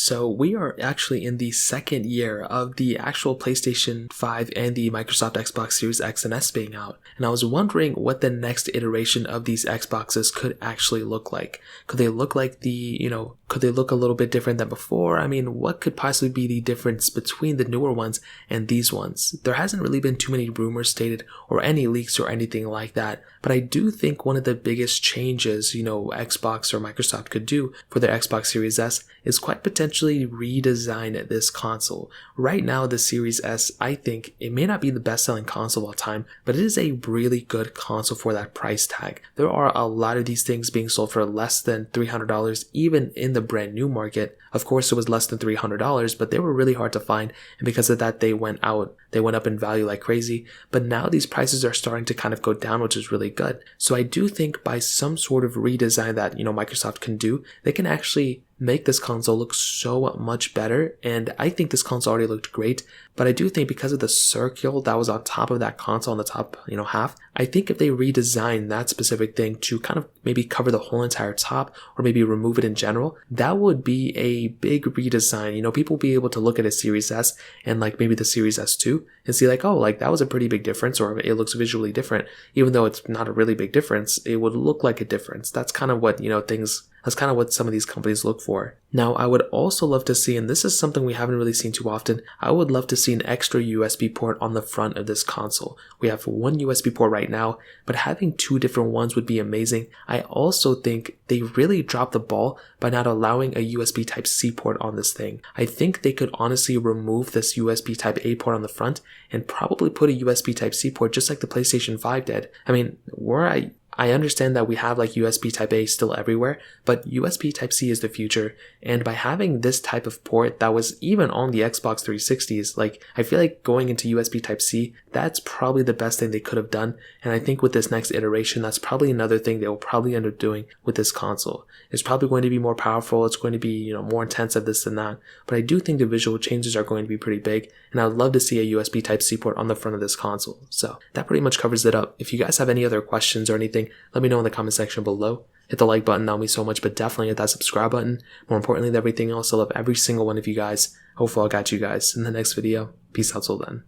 So we are actually in the second year of the actual PlayStation 5 and the Microsoft Xbox Series X and S being out. And I was wondering what the next iteration of these Xboxes could actually look like. Could they look like could they look a little bit different than before? I mean, what could possibly be the difference between the newer ones and these ones? There hasn't really been too many rumors stated or any leaks or anything like that. But I do think one of the biggest changes, Xbox or Microsoft could do for their Xbox Series S is quite potentially redesign this console. Right now, the Series S, I think it may not be the best-selling console of all time, but it is a really good console for that price tag. There are a lot of these things being sold for less than $300, even in the brand new market. Of course, it was less than $300, but they were really hard to find, and because of that, they went up in value like crazy. But now these prices are starting to kind of go down, which is really good. So I do think by some sort of redesign that, Microsoft can do, they can actually make this console look so much better. And I think this console already looked great, but I do think because of the circle that was on top of that console on the top, half, I think if they redesign that specific thing to kind of maybe cover the whole entire top or maybe remove it in general, that would be a big redesign. People will be able to look at a Series S and like maybe the Series S2 and see like, oh, like that was a pretty big difference, or it looks visually different. Even though it's not a really big difference, it would look like a difference. That's kind of what, that's kind of what some of these companies look for. Now, I would also love to see, and this is something we haven't really seen too often, I would love to see an extra USB port on the front of this console. We have one USB port right now, but having two different ones would be amazing. I also think they really dropped the ball by not allowing a USB Type-C port on this thing. I think they could honestly remove this USB Type-A port on the front and probably put a USB Type-C port just like the PlayStation 5 did. I mean, I understand that we have like USB Type-A still everywhere, but USB Type-C is the future. And by having this type of port that was even on the Xbox 360s, like I feel like going into USB Type-C, that's probably the best thing they could have done. And I think with this next iteration, that's probably another thing they will probably end up doing with this console. It's probably going to be more powerful. It's going to be, more intensive, this and that. But I do think the visual changes are going to be pretty big. And I would love to see a USB Type-C port on the front of this console. So that pretty much covers it up. If you guys have any other questions or anything, let me know in the comment section below. Hit the like button, that'll mean so much, but definitely hit that subscribe button. More importantly than everything else, I love every single one of you guys. Hopefully I'll catch you guys in the next video. Peace out till then.